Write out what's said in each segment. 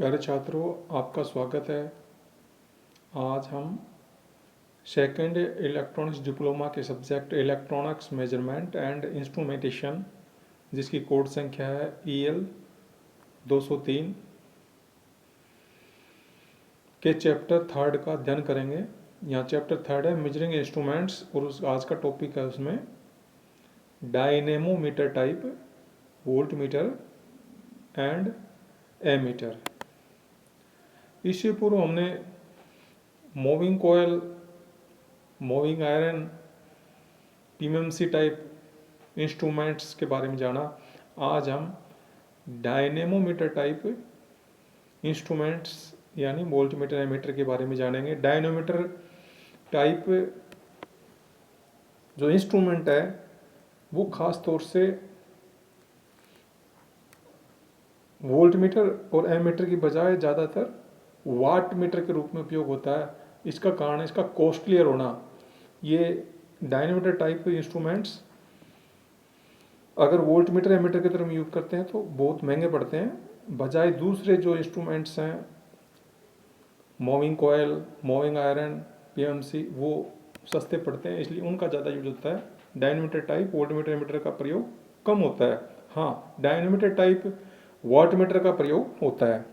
प्यारे छात्रों, आपका स्वागत है। आज हम सेकेंड इलेक्ट्रॉनिक्स डिप्लोमा के subject electronics measurement and instrumentation, जिसकी कोड संख्या है EL 203 के चैप्टर थर्ड का अध्ययन करेंगे। यहाँ चैप्टर थर्ड है मेजरिंग इंस्ट्रूमेंट्स और आज का टॉपिक है उसमें dynamometer type, volt meter and ammeter. इससे पूर्व हमने moving coil, moving iron, PMMC type instruments के बारे में जाना। आज हम डायनेमोमीटर टाइप इंस्ट्रूमेंट्स यानी वोल्ट मीटर एमीटर के बारे में जानेंगे। डायनेमोमीटर टाइप जो इंस्ट्रूमेंट है वो खास तौर से वोल्ट मीटर और एमीटर की बजाय ज़्यादातर वाट मीटर के रूप में उपयोग होता है। इसका कारण है इसका कॉस्टलियर होना। ये डायनेमोमीटर टाइप इंस्ट्रूमेंट्स अगर वोल्ट मीटर एमीटर की तरफ यूज करते हैं तो बहुत महंगे पड़ते हैं, बजाय दूसरे जो इंस्ट्रूमेंट्स हैं moving coil, moving iron, PMMC, वो सस्ते पड़ते हैं, इसलिए उनका ज़्यादा यूज होता है। Dynamometer type volt meter ammeter का प्रयोग कम होता है। हाँ, डायनेमोमीटर टाइप वाट मीटर का प्रयोग होता है,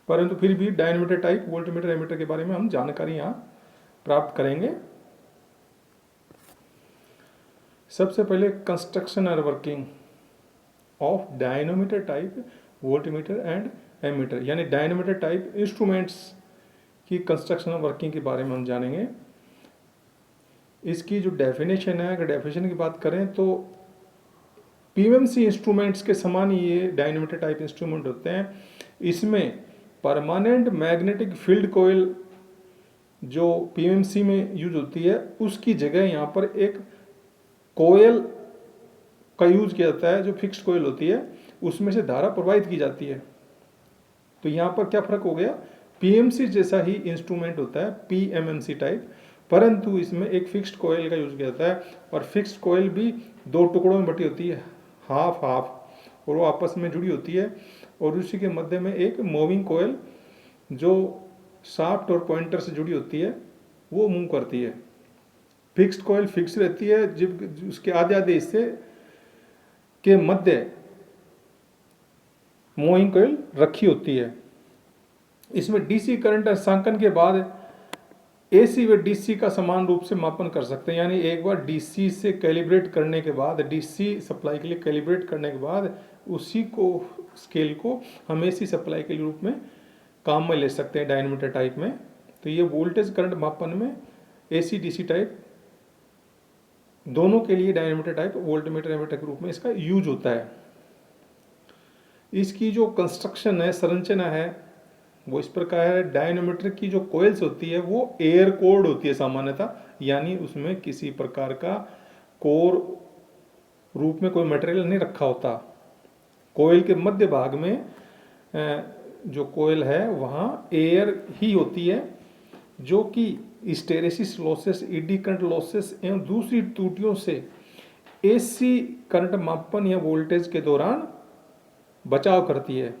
परंतु फिर भी dynamometer type volt meter ammeter के बारे में हम जानकारी यहाँ प्राप्त करेंगे। सबसे पहले कंस्ट्रक्शन और working of dynamometer type volt meter and ammeter, यानी डायनेमोमीटर टाइप इंस्ट्रूमेंट्स की कंस्ट्रक्शन और वर्किंग के बारे में हम जानेंगे। इसकी जो डेफिनेशन है, अगर डेफिनेशन की बात करें तो PMMC इंस्ट्रूमेंट्स के समान ये डायनेमोमीटर टाइप इंस्ट्रूमेंट होते हैं। इसमें परमानेंट मैग्नेटिक फील्ड कॉइल जो PMMC में यूज होती है उसकी जगह यहाँ पर एक कोयल का यूज किया जाता है जो फिक्स्ड कोयल होती है, उसमें से धारा प्रवाहित की जाती है। तो यहाँ पर क्या फर्क हो गया, PMMC जैसा ही इंस्ट्रूमेंट होता है PMMC टाइप, परंतु इसमें एक फिक्स्ड कोयल का यूज किया जाता है और फिक्स्ड कोयल भी दो टुकड़ों में बटी होती है, हाफ हाफ, और वो आपस में जुड़ी होती है और उसी के मध्य में एक मूविंग कोयल जो शाफ्ट और पॉइंटर से जुड़ी होती है वो मूव करती है। फिक्स्ड कोयल फिक्स रहती है, जब उसके आधे आधे हिस्से के मध्य मूविंग कोयल रखी होती है। इसमें DC करंट अंशांकन के बाद AC व DC का समान रूप से मापन कर सकते हैं, यानी एक बार DC से कैलिब्रेट करने के बाद, DC सप्लाई के लिए कैलिब्रेट करने के बाद उसी को स्केल को हम AC सप्लाई के रूप में काम में ले सकते हैं डायनेमोमीटर टाइप में। तो ये वोल्टेज करंट मापन में AC DC टाइप दोनों के लिए dynamometer type volt meter ammeter के रूप में इसका यूज होता है। इसकी जो कंस्ट्रक्शन है, संरचना है, वो इस प्रकार है। डायनेमोमीटर की जो कोयल्स होती है वो एयर कोर्ड होती है सामान्यतः, यानी उसमें किसी प्रकार का कोर रूप में कोई मटेरियल नहीं रखा होता। कोयल के मध्य भाग में जो कोयल है वहाँ एयर ही होती है, जो कि hysteresis losses, eddy current losses एवं दूसरी त्रुटियों से AC करंट मापन या वोल्टेज के दौरान बचाव करती है।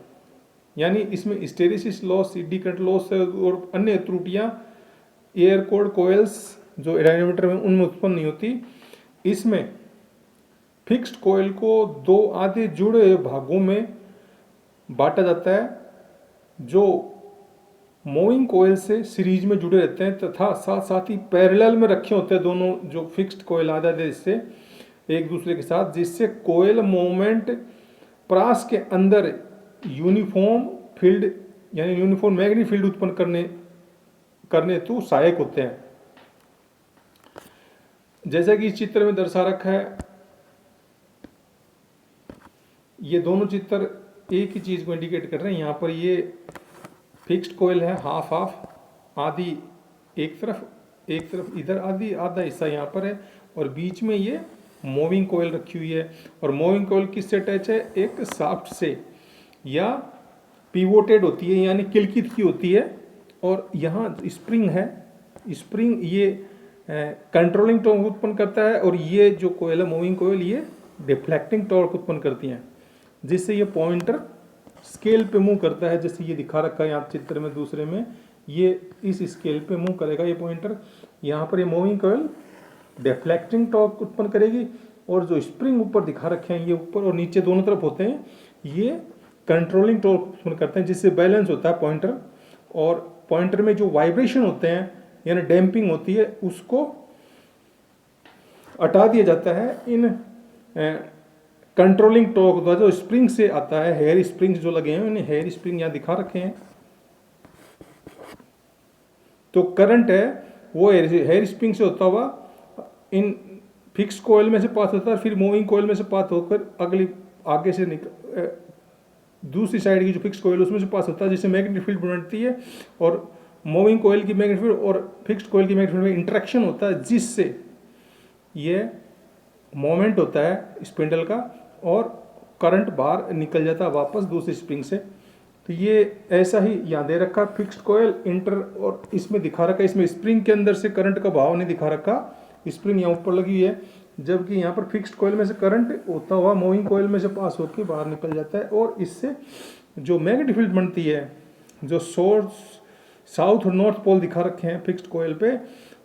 यानी इसमें hysteresis loss, eddy current loss और अन्य त्रुटियां एयर कोर्ड कोयल्स जो डायनेमोमीटर में उनमें उत्पन्न नहीं होती। इसमें फिक्स्ड कोयल को दो आधे जुड़े हुए भागों में बांटा जाता है जो मूविंग कोयल से सीरीज में जुड़े रहते हैं तथा साथ साथ ही पैरेलल में रखे होते हैं दोनों जो फिक्स्ड कोयल आधे आधे हिस्से एक दूसरे के साथ, जिससे कोयल मूवमेंट परास के अंदर यूनिफॉर्म फील्ड यानी यूनिफॉर्म मैग्नेटिक फील्ड उत्पन्न करने हेतु सहायक होते हैं। जैसा कि इस चित्र में दर्शा रखा है, ये दोनों चित्र एक ही चीज को इंडिकेट कर रहे हैं। यहाँ पर ये फिक्स्ड कोयल है, हाफ हाफ, आधी एक तरफ इधर आधी, आधा हिस्सा यहाँ पर है, और बीच में ये मूविंग कोयल रखी हुई है। और मूविंग कोयल किससे अटैच है, एक शाफ्ट से या पिवोटेड होती है यानी किलकित की होती है, और यहाँ स्प्रिंग है। स्प्रिंग ये कंट्रोलिंग टॉर्क उत्पन्न करता है और ये जो कोयल है मूविंग कोयल ये डिफ्लेक्टिंग टॉर्क उत्पन्न करती हैं, जिससे ये पॉइंटर स्केल पे मूव करता है, जैसे ये दिखा रखा है यहाँ चित्र में दूसरे में, ये इस स्केल पे मूव करेगा ये पॉइंटर। यहाँ पर ये मूविंग कॉइल डिफ्लेक्टिंग टॉर्क उत्पन्न करेगी, और जो स्प्रिंग ऊपर दिखा रखे हैं ये ऊपर और नीचे दोनों तरफ होते हैं, ये कंट्रोलिंग टॉर्क उत्पन्न करते हैं, जिससे बैलेंस होता है पॉइंटर। और पॉइंटर में जो वाइब्रेशन होते हैं यानी डैम्पिंग होती है उसको हटा दिया जाता है इन कंट्रोलिंग टॉर्क द्वारा, जो स्प्रिंग से आता है। हेयर स्प्रिंग्स जो लगे हैं, उन्हें हेयर स्प्रिंग यहाँ दिखा रखे हैं। तो करंट है वो हेयर स्प्रिंग से होता हुआ इन फिक्स कोयल में से पास होता है, फिर मूविंग कोयल में से पास होकर अगली आगे से दूसरी साइड की जो फिक्स कोयल उसमें से पास होता है, जिससे मैग्नेटिक फील्ड बनती है। और मूविंग कोयल की मैग्नेटिक फील्ड और फिक्स्ड कोयल की मैग्नेटिक फील्ड में इंटरेक्शन होता है, जिससे ये मोमेंट होता है स्पिंडल का और करंट बाहर निकल जाता है वापस दूसरी स्प्रिंग से। तो ये ऐसा ही यहाँ दे रखा फिक्स्ड कोयल इंटर, और इसमें दिखा रखा, इसमें स्प्रिंग के अंदर से करंट का भाव नहीं दिखा रखा, स्प्रिंग यहाँ ऊपर लगी हुई है, जबकि यहाँ पर फिक्स्ड कोयल में से करंट होता हुआ मूविंग कोयल में से पास होकर बाहर निकल जाता है। और इससे जो मैग्नेटिक फील्ड बनती है, जो साउथ और नॉर्थ पोल दिखा रखे हैं फिक्स्ड कोयल पे,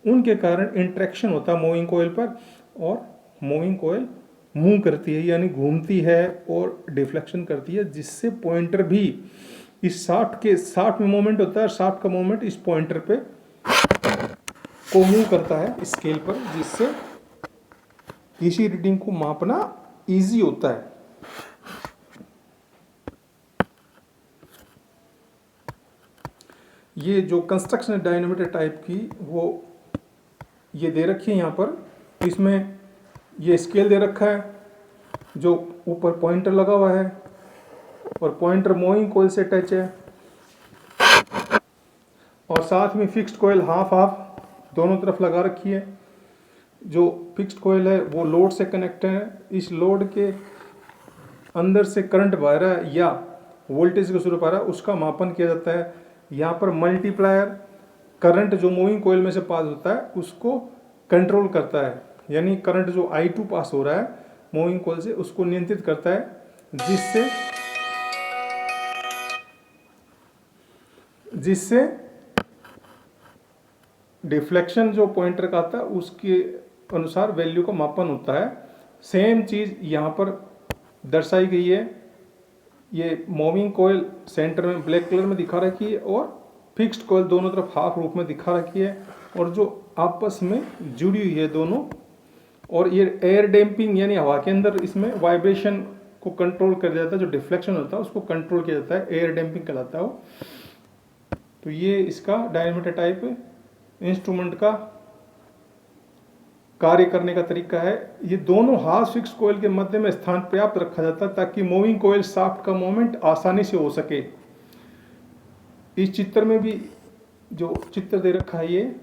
उनके कारण इंट्रैक्शन होता है मूविंग कोयल पर, और मूविंग कोयल मूव करती है यानी घूमती है और डिफ्लेक्शन करती है, जिससे पॉइंटर भी इस शाफ्ट में मूवमेंट होता है, शाफ्ट का मूवमेंट इस पॉइंटर पे को मूव करता है स्केल पर, जिससे इसी रीडिंग को मापना इजी होता है। ये जो कंस्ट्रक्शन है डायनामोमीटर टाइप की, वो ये दे रखी है यहाँ पर, इसमें ये स्केल दे रखा है, जो ऊपर पॉइंटर लगा हुआ है और पॉइंटर मूविंग कोयल से टच है, और साथ में फिक्स्ड कोयल हाफ हाफ दोनों तरफ लगा रखी है। जो फिक्स्ड कोयल है वो लोड से कनेक्ट है, इस लोड के अंदर से करंट बह रहा है या वोल्टेज का स्वरूप आ रहा है, उसका मापन किया जाता है। यहाँ पर मल्टीप्लायर करंट जो मूविंग कोयल में से पास होता है उसको कंट्रोल करता है, यानी करंट जो I2 पास हो रहा है मूविंग कोयल से उसको नियंत्रित करता है, जिससे डिफ्लेक्शन जो पॉइंटर का आता है उसके अनुसार वैल्यू का मापन होता है। सेम चीज़ यहाँ पर दर्शाई गई है। ये मूविंग कोयल सेंटर में ब्लैक कलर में दिखा रखी है और फिक्स्ड कोयल दोनों तरफ हाफ रूप में दिखा रखी है, और जो आपस में जुड़ी हुई है दोनों। और ये एयर डैम्पिंग यानी हवा के अंदर इसमें वाइब्रेशन को कंट्रोल कर दिया जाता है, जो डिफ्लेक्शन होता है उसको कंट्रोल किया जाता है, एयर डैम्पिंग कहलाता है वो। तो ये इसका डायनामोमीटर टाइप इंस्ट्रूमेंट का कार्य करने का तरीका है। ये दोनों हाफ फिक्स कोयल के मध्य में स्थान पर्याप्त रखा जाता है ताकि मूविंग कोयल शाफ्ट का मूवमेंट आसानी से हो सके। इस चित्र में भी जो चित्र दे रखा है ये,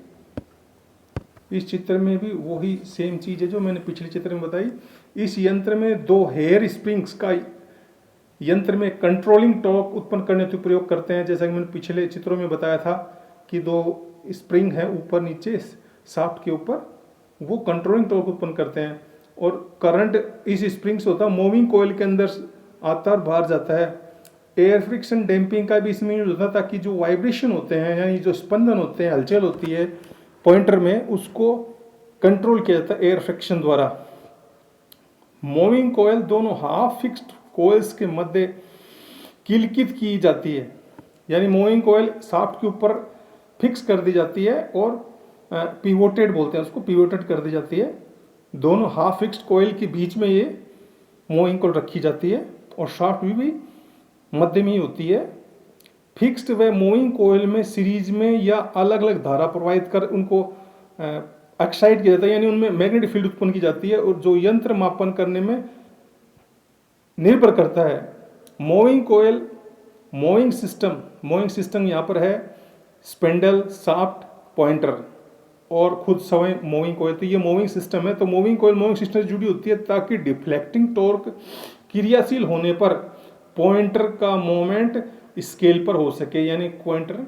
इस चित्र में भी वही सेम चीज है जो मैंने पिछले चित्र में बताई। इस यंत्र में दो हेयर स्प्रिंग्स का यंत्र में कंट्रोलिंग टॉर्क उत्पन्न करने के प्रयोग करते हैं। जैसा कि मैंने पिछले चित्रों में बताया था कि दो स्प्रिंग है ऊपर नीचे शाफ्ट के ऊपर, वो कंट्रोलिंग टॉर्क उत्पन्न करते हैं, और करंट इस स्प्रिंग से होता है मूविंग कोयल के अंदर आता और बाहर जाता है। एयर फ्रिक्शन डैम्पिंग का भी इसमें यूज होता है ताकि जो वाइब्रेशन होते हैं यानी जो स्पंदन होते हैं, हलचल होती है पॉइंटर में, उसको कंट्रोल किया जाता है एयर फ्रिक्शन द्वारा। मूविंग कोयल दोनों हाफ फिक्स्ड कोयल्स के मध्य किलकित की जाती है, यानी मूविंग कोयल शाफ्ट के ऊपर फिक्स कर दी जाती है और पिवोटेड बोलते हैं उसको, पिवोटेड कर दी जाती है। दोनों हाफ फिक्स्ड कोयल के बीच में ये मूविंग कोयल रखी जाती है और शाफ्ट भी मध्य में ही होती है। फिक्स्ड व मूविंग कोयल में सीरीज में या अलग अलग धारा प्रवाहित कर उनको एक्साइट किया जाता है, यानी उनमें मैग्नेटिक फील्ड उत्पन्न की जाती है, और जो यंत्र मापन करने में निर्भर करता है। मूविंग कोयल मूविंग सिस्टम यहाँ पर है स्पिंडल, शाफ्ट, पॉइंटर और खुद स्वयं मूविंग कोयल। तो ये मूविंग सिस्टम है। तो मूविंग कोयल मूविंग सिस्टम से जुड़ी होती है ताकि डिफ्लेक्टिंग टॉर्क क्रियाशील होने पर पॉइंटर का मूवमेंट स्केल पर हो सके, यानी पॉइंटर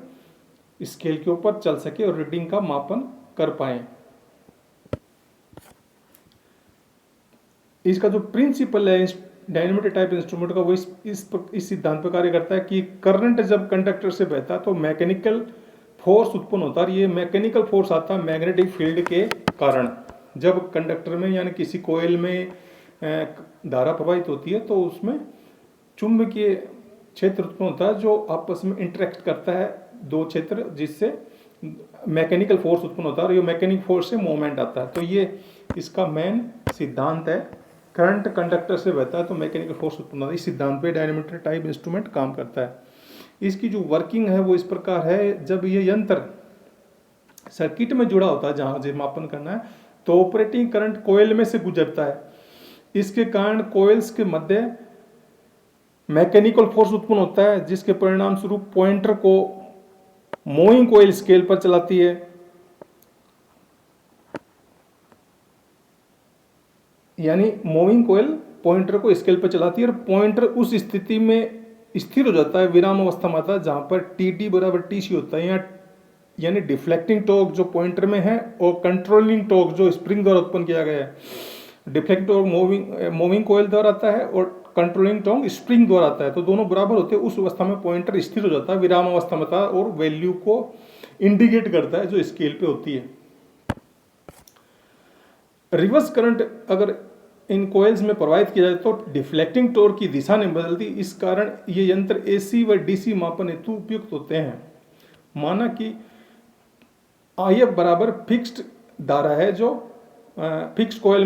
स्केल के ऊपर चल सके और रीडिंग का मापन कर पाए। इसका जो प्रिंसिपल है डायनेमोमीटर टाइप इंस्ट्रूमेंट का वो इस सिद्धांत पर कार्य करता है कि करंट जब कंडक्टर से बहता है तो मैकेनिकल फोर्स उत्पन्न होता है, और ये मैकेनिकल फोर्स आता है मैग्नेटिक फील्ड के कारण। जब कंडक्टर में यानी किसी कोयल में धारा प्रवाहित होती है तो उसमें चुंबकीय क्षेत्र उत्पन्न होता है जो आपस में इंटरेक्ट करता है दो क्षेत्र, जिससे मैकेनिकल फोर्स उत्पन्न होता है, और ये मैकेनिक फोर्स से मूवमेंट आता है। तो ये इसका मेन सिद्धांत है। करंट कंडक्टर से बहता है तो मैकेनिकल फोर्स उत्पन्न होता है। इस सिद्धांत पे डायनेमोमीटर टाइप इंस्ट्रूमेंट काम करता है। इसकी जो वर्किंग है वो इस प्रकार है, जब ये यंत्र सर्किट में जुड़ा होता है जहाँ से मापन करना है तो ऑपरेटिंग करंट कोयल में से गुजरता है। इसके कारण कोयल्स के मध्य मैकेनिकल फोर्स उत्पन्न होता है, जिसके परिणाम स्वरूप पॉइंटर को मूविंग कोयल स्केल पर चलाती है। यानी मूविंग कोयल पॉइंटर को स्केल पर चलाती है और पॉइंटर उस स्थिति में स्थिर हो जाता है, विराम अवस्था में आता है जहां पर टी बराबर टी सी होता है। यानी डिफ्लेक्टिंग टॉर्क जो पॉइंटर में है और कंट्रोलिंग टॉर्क जो स्प्रिंग द्वारा उत्पन्न किया गया है। डिफ्लेक्टिंग टॉर्क मूविंग कोयल द्वारा आता है और कंट्रोलिंग टॉर्क स्प्रिंग द्वारा आता है, तो दोनों बराबर होते हैं। उस अवस्था में पॉइंटर स्थिर हो जाता है, विराम अवस्था में आता है और वैल्यू को इंडिकेट करता है जो स्केल पे होती है। रिवर्स करंट अगर इन कोयल्स में प्रवाहित किया जाए तो डिफ्लेक्टिंग टॉर्क की दिशा नहीं बदलती। इस कारण ये यंत्र एसी व डीसी मापन हेतु उपयुक्त होते हैं। माना कि IF बराबर फिक्स्ड धारा है जो फिक्स कोयल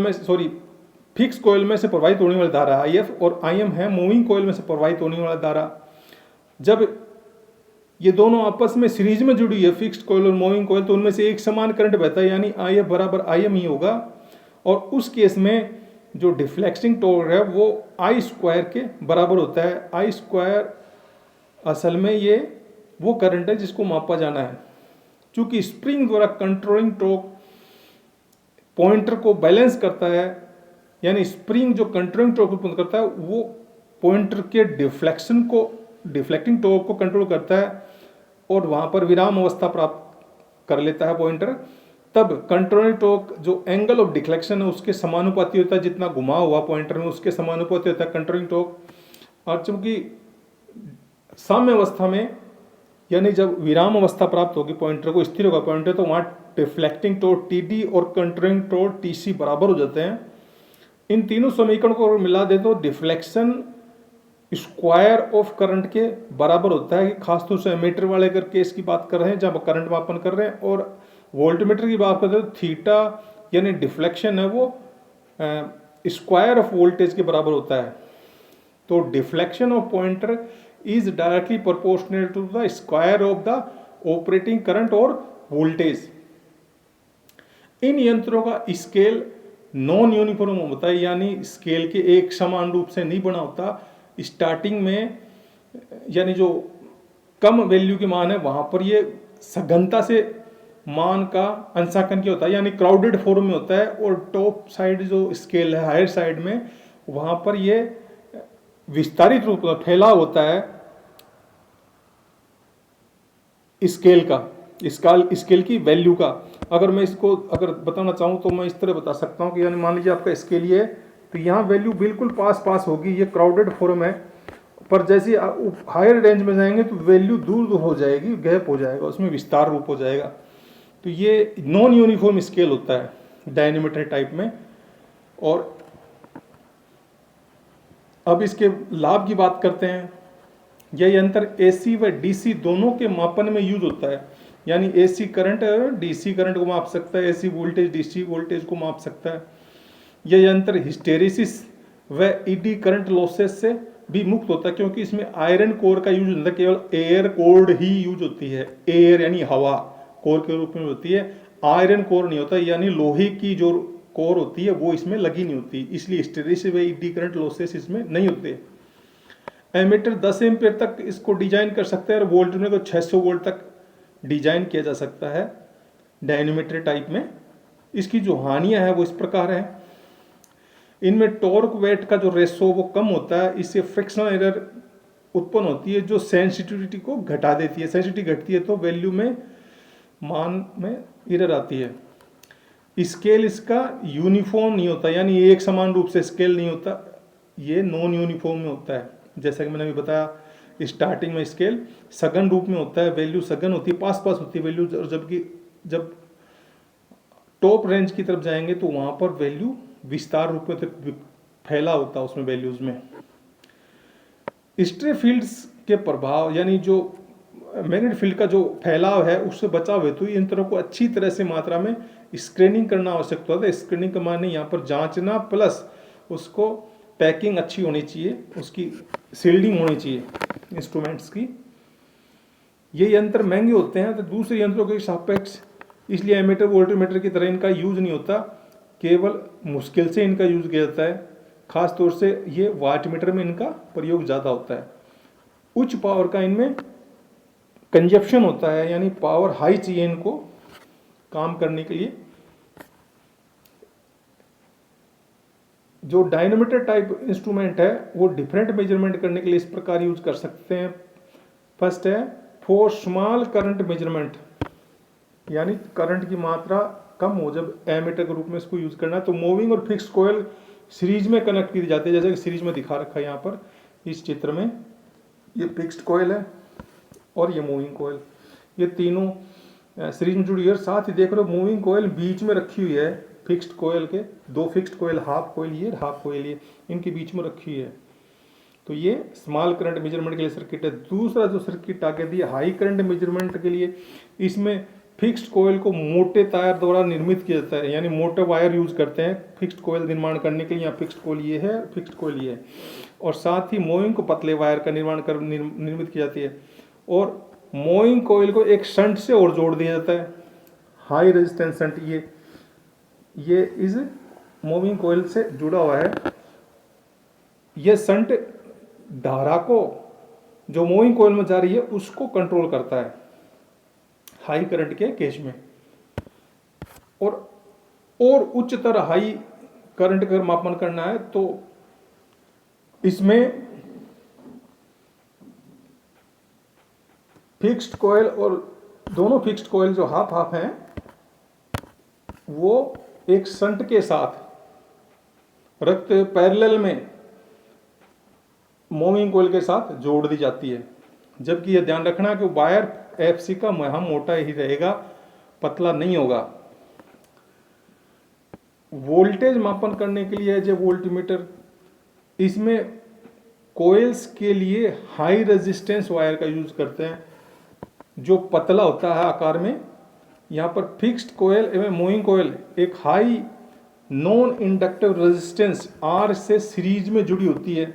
में से प्रवाहित होने वाली धारा IF, और IM है मूविंग कोयल में से प्रवाहित होने वाली धारा। जब ये दोनों आपस में सीरीज में जुड़ी है, फिक्स्ड कोयल और मूविंग कोयल, तो उनमें से एक समान करंट बहता है, यानी IF बराबर IM ही होगा। और उस केस में जो डिफ्लेक्टिंग टॉर्क है वो I स्क्वायर के बराबर होता है। I स्क्वायर असल में ये वो करंट है जिसको मापा जाना है। चूंकि स्प्रिंग द्वारा कंट्रोलिंग टॉर्क पॉइंटर को बैलेंस करता है, यानी स्प्रिंग जो कंट्रोलिंग टॉर्क उत्पन्न करता है वो पॉइंटर के डिफ्लेक्टिंग टॉर्क को कंट्रोल करता है और वहां पर विराम अवस्था प्राप्त कर लेता है पॉइंटर। तब कंट्रोलिंग टॉर्क जो एंगल ऑफ डिफ्लेक्शन है उसके समानुपाती होता है, जितना घुमा हुआ पॉइंटर में उसके समानुपाती होता है कंट्रोलिंग टॉर्क। और चूंकि साम्य अवस्था में यानी जब विराम अवस्था प्राप्त होगी पॉइंटर को, स्थिर होगा पॉइंटर, तो वहां डिफ्लेक्टिंग टॉर्क TD और कंट्रोलिंग टॉर्क TC बराबर हो जाते हैं। इन तीनों समीकरण को मिला दे तो डिफ्लेक्शन स्क्वायर ऑफ करंट के बराबर होता है। खासतौर से एमीटर वाले अगर केस की बात कर रहे हैं जब करंट मापन कर रहे हैं, और वोल्टमीटर की बात करते हैं तो थीटा यानी डिफ्लेक्शन है वो स्क्वायर ऑफ वोल्टेज के बराबर होता है। तो deflection of pointer is directly proportional to the square of the operating current और वोल्टेज। इन यंत्रों का स्केल नॉन यूनिफॉर्म होता है, यानी स्केल के एक समान रूप से नहीं बना होता। स्टार्टिंग में यानी जो कम वैल्यू की मान है वहां पर ये सघनता से मान का अंशांकन किया होता है, यानी क्राउडेड फॉर्म में होता है। और टॉप साइड जो स्केल है हायर साइड में, वहां पर ये विस्तारित रूप में फैलाव होता है स्केल का, स्केल की वैल्यू का। अगर मैं इसको अगर बताना चाहूँ तो मैं इस तरह बता सकता हूँ कि यानी मान लीजिए आपका स्केल ये, तो यहाँ वैल्यू बिल्कुल पास होगी, ये क्राउडेड फॉर्म है। पर जैसे हायर रेंज में जाएंगे तो वैल्यू दूर हो जाएगी, गैप हो जाएगा, उसमें विस्तार रूप हो जाएगा। तो ये नॉन यूनिफॉर्म स्केल होता है डायनेमोमीटर टाइप में। और अब इसके लाभ की बात करते हैं। यह यंत्र AC व DC दोनों के मापन में यूज होता है, यानी AC करंट DC करंट को माप सकता है, AC वोल्टेज DC वोल्टेज को माप सकता है। यह यंत्र हिस्टेरिसिस व ED करंट लॉसेस से भी मुक्त होता है, क्योंकि इसमें आयरन कोर का यूज होता है, केवल एयर कोर ही यूज होती है। एयर यानी हवा कोर के रूप में होती है, आयरन कोर नहीं होता, यानी लोहे की जो कोर होती है वो इसमें लगी नहीं होती, इसलिए हिस्टेरिसिस व ED करंट लॉसेस इसमें नहीं होते। एमीटर 10 एम्पीयर तक इसको डिजाइन कर सकते हैं और वोल्ट में को 600 वोल्ट तक डिजाइन किया जा सकता है डायनेमोमीटर टाइप में। इसकी जो हानियां हैं वो इस प्रकार है। इनमें टॉर्क वेट का जो रेशो वो कम होता है, इससे फ्रिक्शनल एरर उत्पन्न होती है जो सेंसिटिविटी को घटा देती है। सेंसिटिविटी घटती है तो वैल्यू में मान में एरर आती है। स्केल इसका यूनिफॉर्म नहीं होता, यानी एक समान रूप से स्केल नहीं होता। ये नॉन यूनिफॉर्म में होता है। जैसा कि मैंने अभी बताया, स्टार्टिंग में स्केल सघन रूप में होता है, वैल्यू सघन होती है, पास पास होती है वैल्यू, और जब टॉप रेंज की तरफ जाएंगे तो वहां पर वैल्यू विस्तार रूप में तक फैला होता है उसमें वैल्यूज में। स्ट्रे फील्ड्स के प्रभाव यानी जो मैग्नेटिक फील्ड का जो फैलाव है उससे बचाव हेतु इन तरह को अच्छी तरह से मात्रा में स्क्रीनिंग करना आवश्यक होता है। स्क्रीनिंग का माने यहाँ पर जांचना प्लस उसको पैकिंग अच्छी होनी चाहिए, उसकी सील्डिंग होनी चाहिए इंस्ट्रूमेंट्स की। ये यंत्र महंगे होते हैं तो दूसरे यंत्रों के सापेक्ष, इसलिए एमीटर वोल्टमीटर की तरह इनका यूज नहीं होता, केवल मुश्किल से इनका यूज किया जाता है। खास तौर से ये वाटमीटर में इनका प्रयोग ज़्यादा होता है। उच्च पावर का इनमें कंजप्शन होता है, यानी पावर हाई चाहिए इनको काम करने के लिए। जो डायनोमीटर टाइप इंस्ट्रूमेंट है वो डिफरेंट मेजरमेंट करने के लिए इस प्रकार यूज कर सकते हैं। फर्स्ट है फॉर स्मॉल करंट मेजरमेंट, यानी करंट की मात्रा कम हो जब एमीटर के रूप में इसको यूज करना है तो मूविंग और फिक्स्ड कॉइल सीरीज में कनेक्ट की जाती है। जैसे कि सीरीज में दिखा रखा है यहाँ पर इस चित्र में, ये फिक्स्ड कॉइल है और ये मूविंग कॉइल, ये तीनों सीरीज में जुड़ी है। साथ ही देख रहे हो मूविंग कॉइल बीच में रखी हुई है फिक्स्ड कॉइल के, दो फिक्स्ड कॉइल, हाफ कॉइल ये हाफ कॉइल ये, इनके बीच में रखी हुई है। तो ये स्मॉल करंट मेजरमेंट के लिए सर्किट है। दूसरा जो सर्किट आगे दिया हाई करंट मेजरमेंट के लिए, इसमें फिक्स्ड कॉइल को मोटे तार द्वारा निर्मित किया जाता है, यानी मोटे वायर यूज करते हैं फिक्स्ड कॉइल निर्माण करने के लिए। यहाँ फिक्स्ड कॉइल ये है, फिक्स्ड कॉइल ये है, और साथ ही मूविंग को पतले वायर का निर्मित की जाती है। और मूविंग कॉइल को एक शंट से और जोड़ दिया जाता है, हाई रेजिस्टेंस शंट। ये इस मूविंग कॉइल से जुड़ा हुआ है। ये शंट धारा को जो मूविंग कॉइल में जा रही है उसको कंट्रोल करता है हाई करंट के केस में। और उच्चतर हाई करंट का मापन करना है तो इसमें फिक्स्ड कॉइल और दोनों फिक्स्ड कॉइल जो हाफ हाफ हैं वो एक शंट के साथ रक्त पैरेलल में मूविंग कॉइल के साथ जोड़ दी जाती है। जबकि यह ध्यान रखना कि वायर एफसी का महम मोटा ही रहेगा, पतला नहीं होगा। वोल्टेज मापन करने के लिए जो वोल्टमीटर, इसमें कॉइल्स के लिए हाई रेजिस्टेंस वायर का यूज करते हैं जो पतला होता है आकार में। यहाँ पर फिक्स्ड कॉइल एवं मूविंग कॉइल एक high non inductive resistance R से सीरीज में जुड़ी होती है।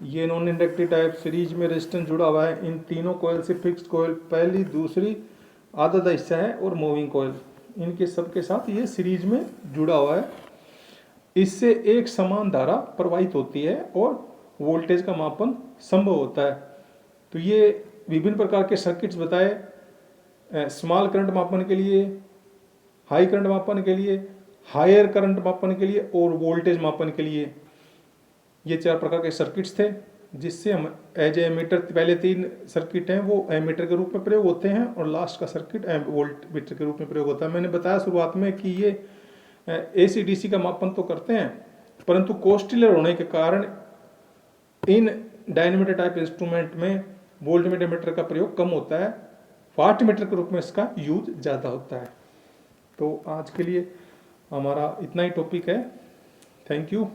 ये नॉन इंडक्टिव टाइप सीरीज में रेजिस्टेंस जुड़ा हुआ है इन तीनों कॉइल से। फिक्स्ड कॉइल पहली दूसरी आधा हिस्सा है और मूविंग कॉइल, इनके सबके साथ ये सीरीज में जुड़ा हुआ है। इससे एक समान धारा प्रवाहित होती है और वोल्टेज का मापन संभव होता है। तो ये विभिन्न प्रकार के सर्किट्स बताए, स्मॉल करंट मापन के लिए, हाई करंट मापन के लिए, हायर करंट मापन के लिए और वोल्टेज मापन के लिए। ये चार प्रकार के सर्किट्स थे जिससे हम एज एमीटर, पहले तीन सर्किट हैं वो एमीटर के रूप में प्रयोग होते हैं और लास्ट का सर्किट वोल्टमीटर के रूप में प्रयोग होता है। मैंने बताया शुरुआत में कि ये एसी डीसी का मापन तो करते हैं परंतु कॉस्टलियर होने के कारण इन डायनेमोमीटर टाइप इंस्ट्रूमेंट में वोल्टमीटर मीटर का प्रयोग कम होता है, वाटमीटर के रूप में इसका यूज ज़्यादा होता है। तो आज के लिए हमारा इतना ही टॉपिक है। Thank you.